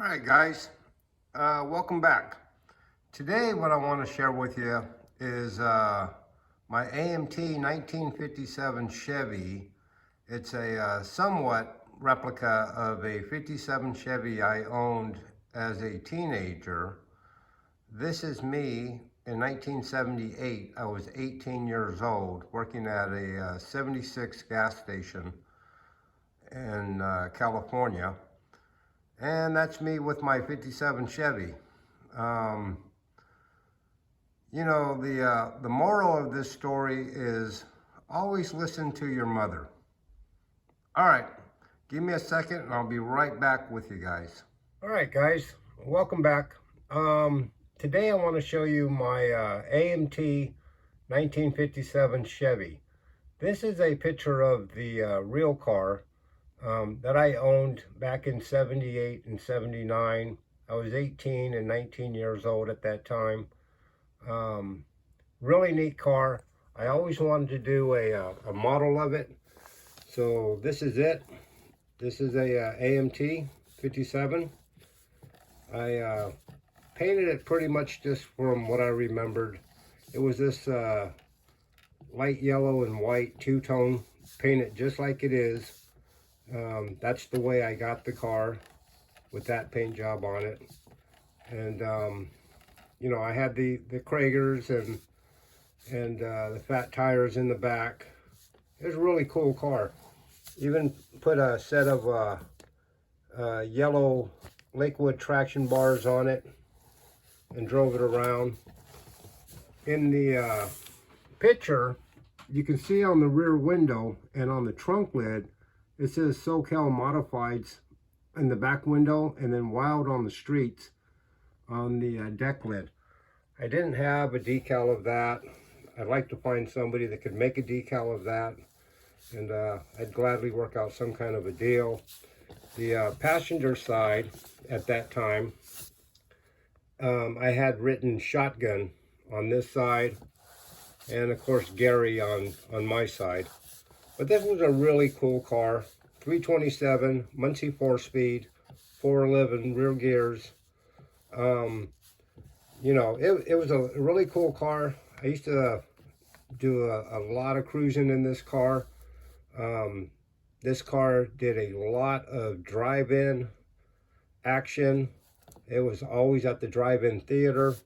All right, guys, welcome back. Today, what I want to share with you is my AMT 1957 Chevy. It's a somewhat replica of a 57 Chevy I owned as a teenager. This is me in 1978. I was 18 years old working at a 76 gas station in California. And that's me with my 57 Chevy. Um, the moral of this story is always listen to your mother. All right, give me a second and I'll be right back with you guys. All right, guys, welcome back. Today I want to show you my AMT 1957 Chevy. This is a picture of the real car that I owned back in 78 and 79. I was 18 and 19 years old at that time. Really neat car. I always wanted to do a model of it. So this is it. This is a AMT 57. I painted it pretty much just from what I remembered. It was this light yellow and white two-tone, painted just like it is. That's the way I got the car, with that paint job on it. And I had the Kragers and the fat tires in the back. It was a really cool car. Even put a set of yellow Lakewood traction bars on it and drove it around. In the picture, you can see on the rear window and on the trunk lid, it says SoCal Modifieds in the back window, and then Wild on the Streets on the deck lid. I didn't have a decal of that. I'd like to find somebody that could make a decal of that, and I'd gladly work out some kind of a deal. The passenger side at that time, I had written Shotgun on this side, and of course Gary on my side. But this was a really cool car. 327, Muncie 4-speed, 411 rear gears. It was a really cool car. I used to do a lot of cruising in this car. This car did a lot of drive-in action. It was always at the drive-in theater.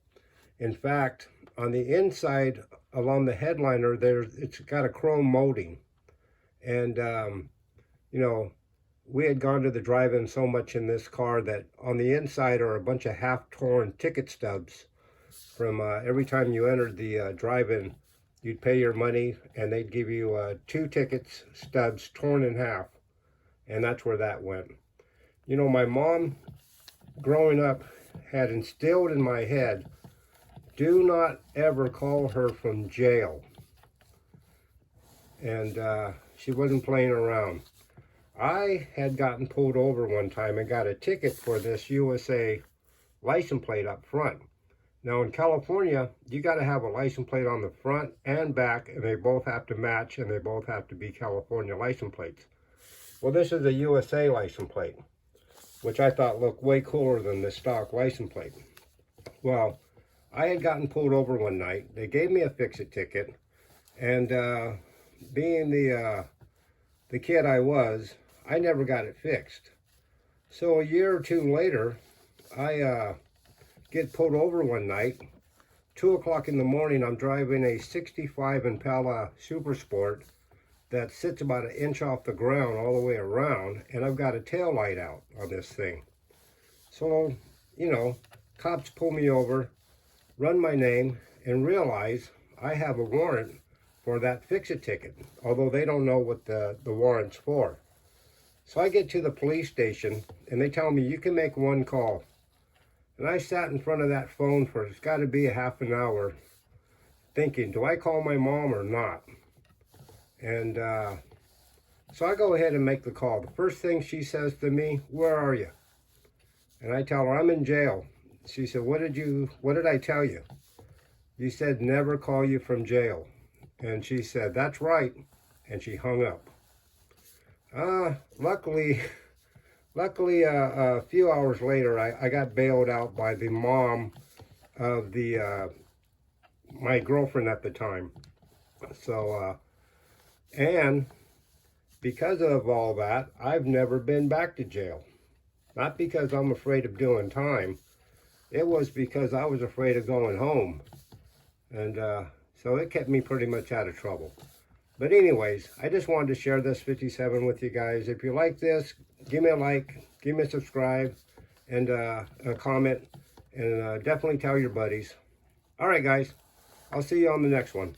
In fact, on the inside along the headliner, it's got a chrome molding. And, we had gone to the drive-in so much in this car that on the inside are a bunch of half-torn ticket stubs from every time you entered the drive-in. You'd pay your money and they'd give you 2 tickets stubs torn in half. And that's where that went. My mom, growing up, had instilled in my head, do not ever call her from jail. And she wasn't playing around. I had gotten pulled over one time and got a ticket for this USA license plate up front. Now in California, you got to have a license plate on the front and back, and they both have to match, and they both have to be California license plates. Well, this is a USA license plate, which I thought looked way cooler than the stock license plate. Well, I had gotten pulled over one night. They gave me a fix-it ticket, and being the kid I was, I never got it fixed. So a year or two later, I get pulled over one night. 2 o'clock in the morning, I'm driving a 65 Impala Super Sport that sits about 1 inch off the ground all the way around, and I've got a tail light out on this thing. So, cops pull me over, run my name, and realize I have a warrant for that fix-it ticket, although they don't know what the warrant's for. So I get to the police station, and they tell me, you can make 1 call. And I sat in front of that phone for, it's got to be a half an hour, thinking, do I call my mom or not? And so I go ahead and make the call. The first thing she says to me, where are you? And I tell her, I'm in jail. She said, what did I tell you? You said never call you from jail. And she said, that's right. And she hung up. Luckily, Luckily, a few hours later, I got bailed out by the mom of the my girlfriend at the time. So, and because of all that, I've never been back to jail. Not because I'm afraid of doing time. It was because I was afraid of going home. And so it kept me pretty much out of trouble. But anyways, I just wanted to share this 57 with you guys. If you like this, give me a like, give me a subscribe, and a comment, and definitely tell your buddies. All right, guys. I'll see you on the next one.